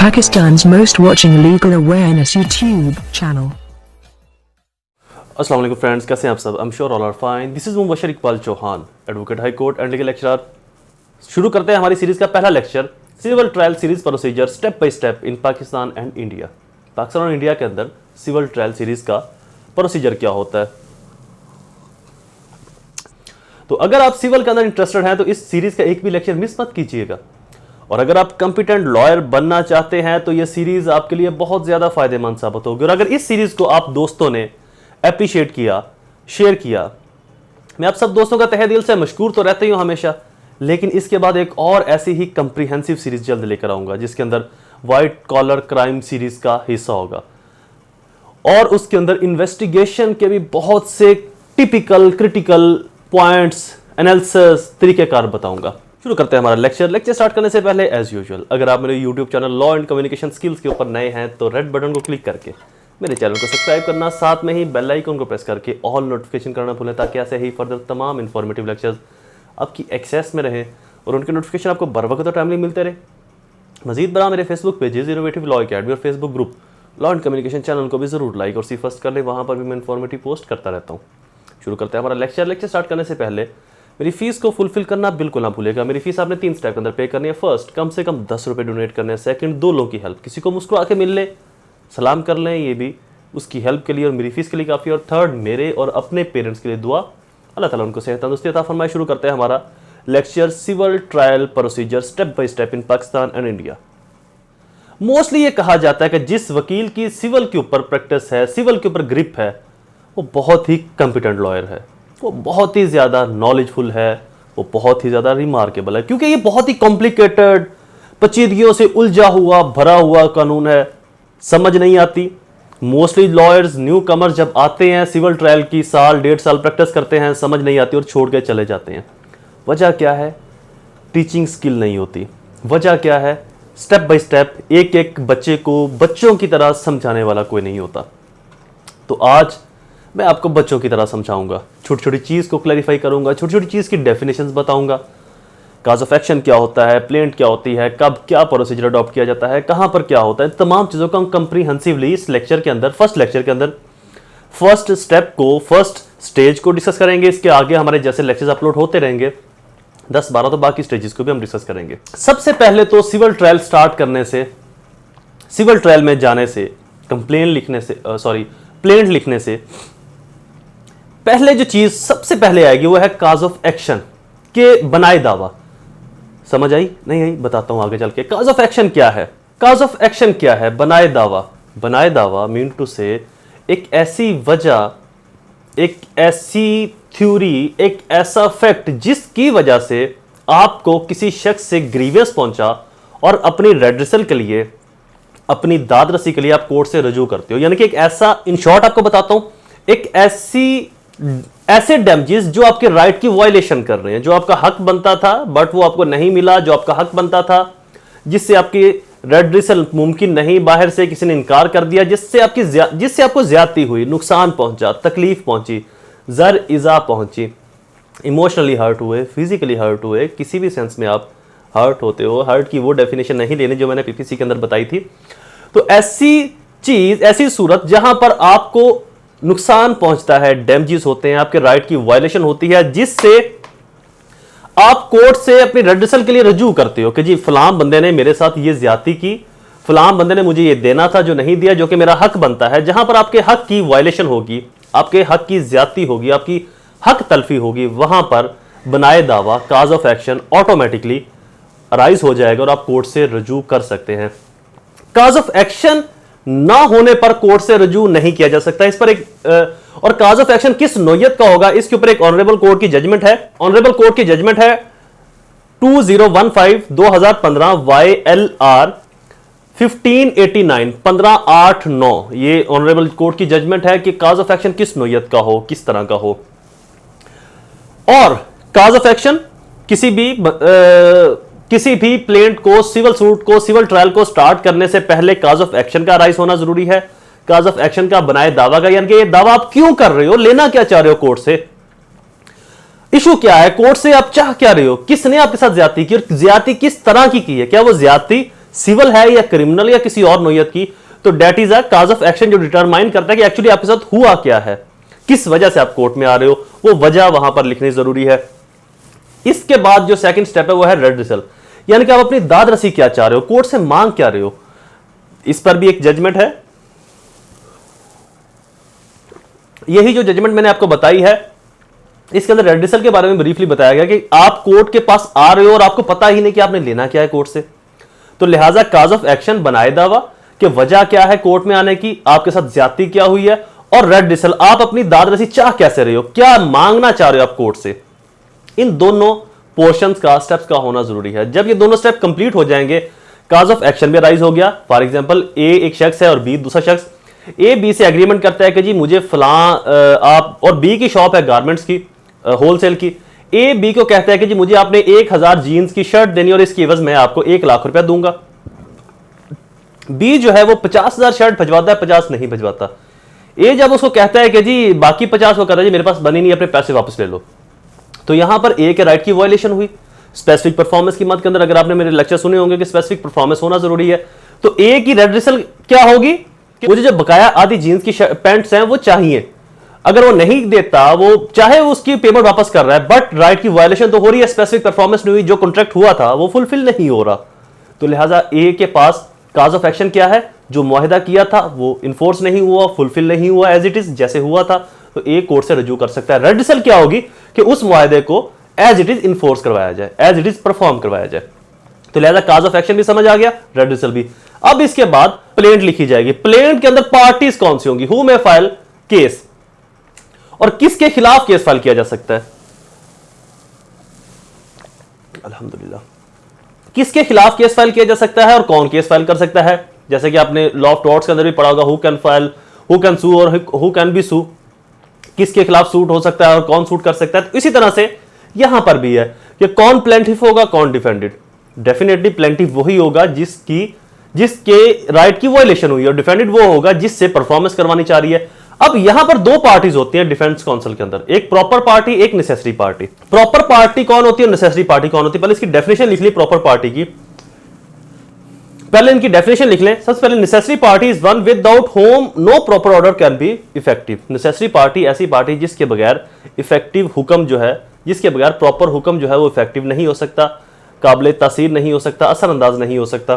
Pakistan's most watching legal awareness YouTube channel. अस्सलाम वालेकुम friends, कैसे हैं आप सब? I am sure all are fine. This is Mubashar Iqbal Chauhan, advocate high court and legal lecturer. शुरू करते हैं हमारी सीरीज का पहला lecture, civil trial series procedure step by step in Pakistan and India. Pakistan और इंडिया के अंदर सिविल ट्रायल सीरीज का प्रोसीजर क्या होता है। तो अगर आप सिविल के अंदर इंटरेस्टेड हैं तो इस सीरीज का एक भी लेक्चर मिस मत कीजिएगा। और अगर आप कॉम्पिटेंट लॉयर बनना चाहते हैं तो यह सीरीज आपके लिए बहुत ज्यादा फायदेमंद साबित होगी। और अगर इस सीरीज को आप दोस्तों ने एप्रिशिएट किया, शेयर किया, मैं आप सब दोस्तों का तहे दिल से मशकूर तो रहते ही हूं हमेशा, लेकिन इसके बाद एक और ऐसी ही कंप्रीहेंसिव सीरीज जल्द लेकर आऊंगा जिसके अंदर व्हाइट कॉलर क्राइम सीरीज का हिस्सा होगा और उसके अंदर इन्वेस्टिगेशन के भी बहुत से टिपिकल क्रिटिकल पॉइंट्स, एनालिसिस, तरीकेकार बताऊंगा। शुरू करते हैं हमारा लेक्चर स्टार्ट करने से पहले एज यूजुअल अगर आप मेरे YouTube channel law and communication skills के ऊपर नए हैं तो रेड बटन को क्लिक करके मेरे चैनल को सब्सक्राइब करना, साथ में ही बेल आइकन को प्रेस करके ऑल नोटिफिकेशन करना भूलें ताकि ऐसे ही फर्दर तमाम इंफॉर्मेटिव लेक्चर्स आपकी एक्सेस में रहें और उनके नोटिफिकेशन आपको बर वक्त और टाइमली मिलते रहे। मजीद बड़ा मेरे Facebook pages innovative law academy और Facebook group law and communication channel को भी जरूर लाइक और सी फर्स्ट कर लें, वहाँ पर भी मैं इंफॉर्मेटिव पोस्ट करता रहता हूँ। शुरू करते हैं हमारा लेक्चर स्टार्ट करने से पहले मेरी फीस को फुलफिल करना बिल्कुल ना भूलेगा। मेरी फीस आपने 3 स्टेप के अंदर पे करनी है। फर्स्ट, कम से कम 10 रुपये डोनेट करने हैं। सेकंड, 2 लोगों की हेल्प, किसी को मुस्कुरा के मिल ले, सलाम कर लें, ये भी उसकी हेल्प के लिए और मेरी फीस के लिए काफ़ी। और थर्ड, मेरे और अपने पेरेंट्स के लिए दुआ, अल्लाह ताला उनको सेहत तंदुरुस्ती अता फरमाए। शुरू करते हैं हमारा lecture civil trial procedure step by step in Pakistan and India. Mostly ये कहा जाता है कि जिस वकील की सिविल के ऊपर प्रैक्टिस है, सिविल के ऊपर ग्रिप है, वो बहुत ही कॉम्पिटेंट लॉयर है, वो बहुत ही ज़्यादा नॉलेजफुल है, वो बहुत ही ज़्यादा रिमार्केबल है, क्योंकि ये बहुत ही कॉम्प्लिकेटेड, पेचीदगियों से उलझा हुआ भरा हुआ कानून है, समझ नहीं आती। मोस्टली लॉयर्स न्यू कमर्स जब आते हैं सिविल ट्रायल की साल 1.5 साल प्रैक्टिस करते हैं, समझ नहीं आती और छोड़ के चले जाते हैं। वजह क्या है? टीचिंग स्किल नहीं होती। वजह क्या है? स्टेप बाय स्टेप एक एक बच्चे को बच्चों की तरह समझाने वाला कोई नहीं होता। तो आज मैं आपको बच्चों की तरह समझाऊंगा, छोटी छोटी चीज़ को क्लैरिफाई करूंगा, छोटी छोटी चीज़ की डेफिनेशंस बताऊंगा, काज ऑफ एक्शन क्या होता है, प्लेंट क्या होती है, कब क्या प्रोसीजर अडॉप्ट किया जाता है, कहां पर क्या होता है, तमाम चीज़ों को हम कंप्रीहेंसिवली इस लेक्चर के अंदर, फर्स्ट लेक्चर के अंदर फर्स्ट स्टेप को, फर्स्ट स्टेज को डिस्कस करेंगे। इसके आगे हमारे जैसे लेक्चर्स अपलोड होते रहेंगे 10-12, तो बाकी स्टेजेस को भी हम डिस्कस करेंगे। सबसे पहले तो सिविल ट्रायल स्टार्ट करने से, सिविल ट्रायल में जाने से, प्लेंट लिखने से पहले जो चीज सबसे पहले आएगी वो है काज ऑफ एक्शन के बनाए दावा। समझ आई? नहीं आई? बताता हूं आगे चल के। काज ऑफ एक्शन क्या है? काज ऑफ एक्शन क्या है? बनाए दावा। बनाए दावा मीन टू से एक ऐसी वजह, एक ऐसी थ्योरी, एक ऐसा फैक्ट जिसकी वजह से आपको किसी शख्स से ग्रीवेंस पहुंचा और अपनी रेड्रेसल के लिए, अपनी दाद रसी के लिए आप कोर्ट से रजू करते हो। यानी कि एक ऐसा, इन शॉर्ट आपको बताता हूं, एक ऐसे डैमेजेस जो आपके राइट की वायलेशन कर रहे हैं, जो आपका हक बनता था बट वो आपको नहीं मिला, जो आपका हक बनता था, जिससे आपकी रेड्रेसल मुमकिन नहीं, बाहर से किसी ने इनकार कर दिया, जिससे आपको ज्यादती हुई, नुकसान पहुंचा, तकलीफ पहुंची, जर इजा पहुंची, इमोशनली हर्ट हुए, फिजिकली हर्ट हुए, किसी भी सेंस में आप हर्ट होते हो। हर्ट की वो डेफिनेशन नहीं लेनी जो मैंने पीपीसी के अंदर बताई थी। तो ऐसी चीज, ऐसी सूरत जहां पर आपको नुकसान पहुंचता है, डैमेजेस होते हैं, आपके राइट की वायलेशन होती है, जिससे आप कोर्ट से अपनी रेड्रेसल के लिए रजू करते हो कि जी फलां बंदे ने मेरे साथ ये ज्यादती की, फलां बंदे ने मुझे ये देना था जो नहीं दिया, जो कि मेरा हक बनता है। जहां पर आपके हक की वायलेशन होगी, आपके हक की ज्यादती होगी, आपकी हक तलफी होगी, वहां पर बनाए दावा, काज ऑफ एक्शन ऑटोमेटिकली अराइज हो जाएगा और आप कोर्ट से रजू कर सकते हैं। काज ऑफ एक्शन ना होने पर कोर्ट से रजू नहीं किया जा सकता। इस पर एक और काज ऑफ एक्शन किस नोयत का होगा, इसके ऊपर एक ऑनरेबल कोर्ट की जजमेंट है। ऑनरेबल कोर्ट की जजमेंट है 2015 YLR 1589 1589। ये ऑनरेबल कोर्ट की जजमेंट है कि काज ऑफ एक्शन किस नोयत का हो, किस तरह का हो। और काज ऑफ एक्शन किसी भी प्लेंट को, सिविल सूट को, सिविल ट्रायल को स्टार्ट करने से पहले काज ऑफ एक्शन का राइज होना जरूरी है। काज ऑफ एक्शन का बनाए दावा का, यानी कि ये दावा आप क्यों कर रहे हो, लेना क्या चाह रहे हो कोर्ट से, इशू क्या है, कोर्ट से आप चाह क्या रहे हो, किसने आपके साथ ज्यादती की और ज्यादती किस तरह की है, क्या वो ज्यादती सिविल है या क्रिमिनल या किसी और नोयत की, तो that is a cause of action जो डिटरमाइन करता है कि एक्चुअली आपके साथ हुआ क्या है, किस वजह से आप कोर्ट में आ रहे हो, वो वजह वहां पर लिखनी जरूरी है। इसके बाद जो सेकंड स्टेप है वो है रेडिसल, यानी कि आप अपनी दाद रसी क्या चाह रहे हो, कोर्ट से मांग क्या रहे हो। इस पर भी एक जजमेंट है। यही जो जजमेंट मैंने आपको बताई है, इसके अंदर रेडिसल के बारे में ब्रीफली बताया गया कि आप कोर्ट के पास आ रहे हो और आपको पता ही नहीं कि आपने लेना क्या है कोर्ट से, तो लिहाजा काज ऑफ एक्शन बनाए दावा कि वजह क्या है कोर्ट में आने की, आपके साथ ज्यादती क्या हुई है, और रेडिसल आप अपनी दाद रसी चाह कैसे रहे हो, क्या मांगना चाह रहे हो आप कोर्ट से। इन दोनों पोर्शंस का, स्टेप्स का होना जरूरी है। जब ये दोनों स्टेप कंप्लीट हो जाएंगे, काज ऑफ एक्शन भी राइज हो गया। फॉर एग्जांपल ए एक शख्स है और बी दूसरा शख्स, ए बी से एग्रीमेंट करता है कि जी मुझे फलां आप, और बी की शॉप है गारमेंट्स की, होलसेल की। ए बी को कहता है कि जी मुझे आपने 1000 जीन्स की शर्ट देनी और इसकी एवज मैं आपको 1 लाख रुपया दूंगा। बी जो है वो 50,000 शर्ट भिजवाता है, 50 नहीं भिजवाता। ए जब उसको कहता है कि जी बाकी 50 को कहता है जी मेरे पास बनी नहीं, अपने पैसे वापस ले लो, तो यहां पर ए के राइट की वायलेशन हुई। स्पेसिफिक परफॉर्मेंस की मद के अंदर अगर आपने मेरे लेक्चर सुने होंगे कि स्पेसिफिक परफॉर्मेंस होना जरूरी है, तो ए की रेडिसल क्या होगी कि मुझे जो बकाया आधी जीन्स की पैंट्स हैं वो चाहिए। अगर वो नहीं देता, वो चाहे उसकी पेमेंट वापस कर रहा है, बट राइट की वायलेशन तो हो रही है, स्पेसिफिक परफॉर्मेंस नहीं हुई, जो कॉन्ट्रैक्ट हुआ था वो फुलफिल नहीं हो रहा। तो लिहाजा ए के पास काज ऑफ एक्शन क्या है, जो मुआहिदा किया था वो इन्फोर्स नहीं हुआ, फुलफिल नहीं हुआ एज इट इज जैसे हुआ था, तो ए कोर्ट से रजू कर सकता है। रेडिसल क्या होगी कि उस मुआहिदे को एज इट इज इन्फोर्स करवाया जाए, एज इट इज परफॉर्म करवाया जाए। तो लिहाजा काज ऑफ एक्शन भी समझ आ गया, रेडिसल भी। अब इसके बाद प्लेंट लिखी जाएगी। प्लेंट के अंदर पार्टीज कौन सी होंगी, हु मे फाइल केस, और किसके खिलाफ केस फाइल किया जा सकता है। अल्हम्दुलिल्लाह, किसके खिलाफ केस फाइल किया जा सकता है और कौन केस फाइल कर सकता है। जैसे कि आपने लॉ ऑफ टॉर्ट्स के अंदर भी पढ़ा होगा, who can file, who can sue और हु कैन बी सू, किसके खिलाफ सूट हो सकता है और कौन सूट कर सकता है। तो इसी तरह से यहां पर भी है कि कौन प्लेंटिफ होगा, कौन डिफेंडेड। डेफिनेटली प्लेंटिफ वही होगा जिसके राइट की वायलेशन हुई, और डिफेंडेड वो होगा जिससे परफॉर्मेंस करवानी चाह रही है। अब यहां पर दो पार्टीज होती हैं डिफेंस काउंसिल के अंदर, एक प्रॉपर पार्टी, एक नेसेसरी पार्टी। प्रॉपर पार्टी कौन होती है, नेसेसरी पार्टी कौन होती है, पहले इसकी डेफिनेशन लिख ली प्रॉपर पार्टी की। पहले इनकी डेफिनेशन लिख लें। सबसे पहले necessary party is one without whom no proper order can be effective. Necessary party ऐसी पार्टी जिसके बगैर इफेक्टिव हुक्म जो है, जिसके बगैर प्रॉपर हुक्म जो है वो इफेक्टिव नहीं हो सकता, काबिल तासीर नहीं हो सकता, असरअंदाज नहीं हो सकता।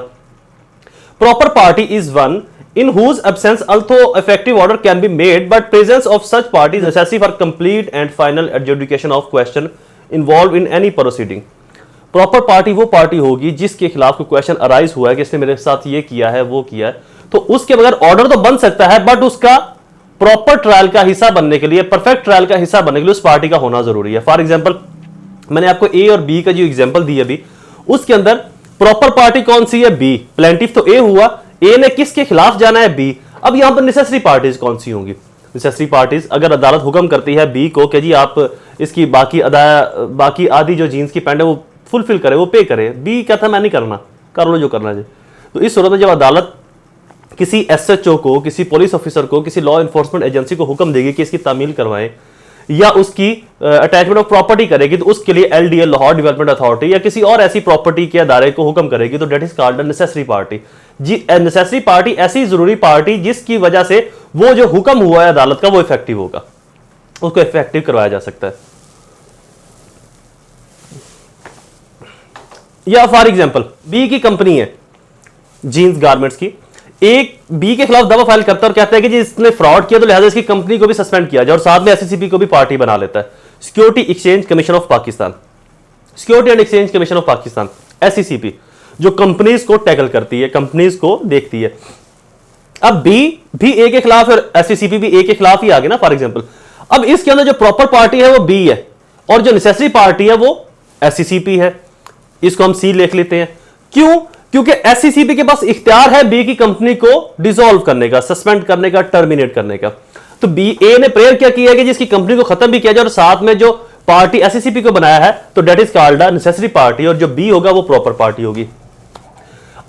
Proper party is one in whose absence although effective order can be made but presence of such party is necessary for complete and final adjudication of question involved in any proceeding। Proper party वो party होगी जिसके खिलाफ कोई question arise हुआ है कि इसने मेरे साथ ये किया है वो किया है, तो उसके बगैर ऑर्डर तो बन सकता है बट उसका प्रॉपर ट्रायल का हिस्सा बनने के लिए, परफेक्ट ट्रायल का हिस्सा बनने के लिए उस पार्टी का होना जरूरी है। फॉर एग्जाम्पल मैंने आपको ए और बी का जो एग्जाम्पल दी अभी, उसके अंदर प्रॉपर पार्टी कौन सी है, बी। प्लेंटिफ तो ए हुआ, ए ने किसके खिलाफ जाना है, बी। अब यहां पर नेसेसरी पार्टीज कौन सी होंगी। नेसेसरी पार्टीज अगर अदालत हुक्म करती है बी को कि जी आप इसकी बाकी आधी जो जीन्स की पैंट है वो फुलफिल करे, वो पे करे, बी कहता मैं नहीं करना, कर लो जो करना चाहिए। तो इस सूरत में जब अदालत किसी एसएचओ को, किसी पुलिस ऑफिसर को, किसी लॉ इन्फोर्समेंट एजेंसी को हुक्म देगी कि इसकी तामील करवाएं या उसकी अटैचमेंट ऑफ प्रॉपर्टी करेगी, तो उसके लिए एलडीए लाहौर डेवलपमेंट अथॉरिटी या किसी और ऐसी प्रॉपर्टी के अदारे को हुक्म करेगी, तो that is called necessary party. जी नेसेसरी पार्टी ऐसी जरूरी पार्टी जिसकी वजह से वो जो हुक्म हुआ है अदालत का वो इफेक्टिव होगा, उसको इफेक्टिव करवाया जा सकता है। या फॉर एग्जांपल बी की कंपनी है जीन्स गारमेंट्स की, एक बी के खिलाफ दवा फाइल करता है और कहता है कि जी इसने फ्रॉड किया तो लिहाजा इसकी कंपनी को भी सस्पेंड किया जाए, और साथ में एससीसीपी को भी पार्टी बना लेता है। Security exchange commission of Pakistan, security and exchange commission of Pakistan, SCCP, जो कंपनीज को टैकल करती है, कंपनीज को देखती है। अब बी भी ए के खिलाफ और एससीसीपी भी ए के खिलाफ ही आ गए ना फॉर एग्जांपल। अब इसके अंदर जो प्रॉपर पार्टी है वो बी है और जो नेसेसरी पार्टी है वो एससीसीपी है। इसको हम सी लिख लेते हैं। क्यों? क्योंकि एससीसीपी के पास इख्तियार है बी की कंपनी को डिसॉल्व करने का, सस्पेंड करने का, टर्मिनेट करने का। तो बी ए ने प्रेयर क्या किया कि जिसकी कंपनी को खत्म भी किया जाए और साथ में जो पार्टी एससीसीपी को बनाया है, तो that is called a necessary party, और जो बी होगा वो प्रॉपर पार्टी होगी।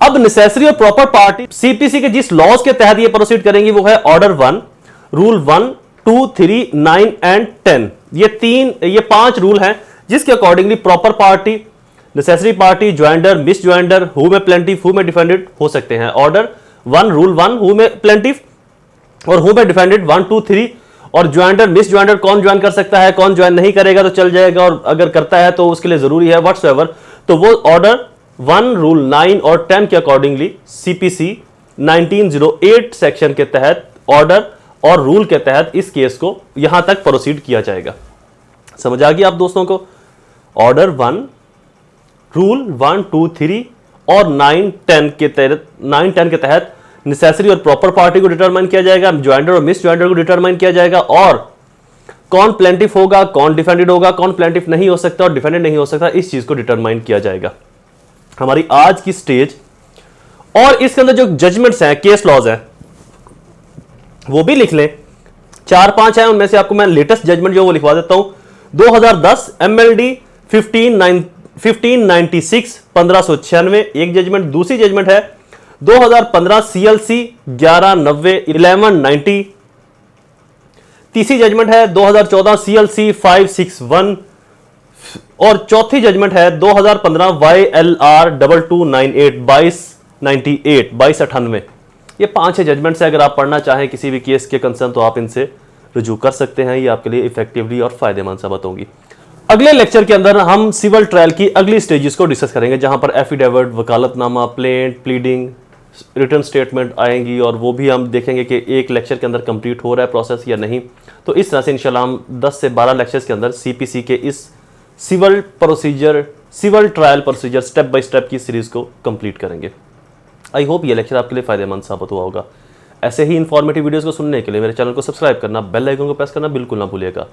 अब नेसेसरी और प्रॉपर पार्टी सीपीसी के जिस लॉज के तहत ये प्रोसीड करेंगी वो है ऑर्डर 1, रूल 1, 2, 3, 9 एंड 10। ये 5 रूल हैं जिसके accordingly proper party necessary party, joinder, misjoinder, who may plaintiff, who may defendant हो सकते हैं। Order 1 rule 1 who may plaintiff और हु में डिफेंडेड 1 2 3। और ज्वाइंडर मिस ज्वाइंडर कौन ज्वाइन कर सकता है, कौन ज्वाइन नहीं करेगा तो चल जाएगा, और अगर करता है तो उसके लिए जरूरी है व्हाट्सएवर। तो वो ऑर्डर 1 रूल 9 और 10 के अकॉर्डिंगली सीपीसी 1908 सेक्शन के तहत ऑर्डर और रूल के तहत इस केस को यहां तक प्रोसीड किया जाएगा। समझ आ गया आप दोस्तों को? ऑर्डर 1 रूल 1 2 3 और 9 10 के तहत नेसेसरी और प्रॉपर पार्टी को डिटरमाइन किया जाएगा, ज्वाइंडर और मिस ज्वाइंडर को डिटरमाइन किया जाएगा, और कौन प्लेंटिफ होगा, कौन डिफेंडेड होगा, कौन प्लेंटिफ नहीं हो सकता और डिफेंडेड नहीं हो सकता, इस चीज को डिटरमाइन किया जाएगा। हमारी आज की स्टेज और इसके अंदर जो जजमेंट्स हैं, केस लॉज हैं, वो भी लिख लें। 4-5 हैं, उनमें से आपको मैं लेटेस्ट जजमेंट जो वो लिखवा देता हूं। 2010 MLD 1596 1596 एक जजमेंट। दूसरी जजमेंट है 2015 CLC 1190 1190। तीसरी जजमेंट है 2014 CLC 561 और चौथी जजमेंट है 2015 YLR 2298 2298। ये 5 जजमेंट्स है। अगर आप पढ़ना चाहें किसी भी केस के कंसर्न तो आप इनसे रुजू कर सकते हैं। ये आपके लिए इफेक्टिवली और फायदेमंद साबित होंगी। अगले लेक्चर के अंदर हम सिविल ट्रायल की अगली स्टेजेस को डिस्कस करेंगे, जहां पर affidavit, vakalatnama, plaint, pleading, written statement आएंगी, और वो भी हम देखेंगे कि एक लेक्चर के अंदर कंप्लीट हो रहा है प्रोसेस या नहीं। तो इस तरह से इंशाल्लाह हम 10 से 12 लेक्चर्स के अंदर सीपीसी के इस civil trial procedure step by step की सीरीज को कंप्लीट करेंगे। आई होप ये लेक्चर आपके लिए फायदेमंद साबित हुआ होगा। ऐसे ही इंफॉर्मेटिव वीडियोस को सुनने के लिए मेरे चैनल को सब्सक्राइब करना, बेल आइकन को प्रेस करना बिल्कुल ना भूलिएगा।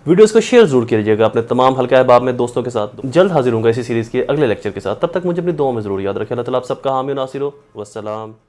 वीडियोस को शेयर जरूर कीजिएगा अपने तमाम हल्का अहबाब में दोस्तों के साथ। जल्द हाजिर होऊंगा इसी सीरीज के अगले लेक्चर के साथ। तब तक मुझे अपनी दुआ में जरूर याद रखें। अल्लाह ताला आप सबका हामी नासिर हो। वस्सलाम।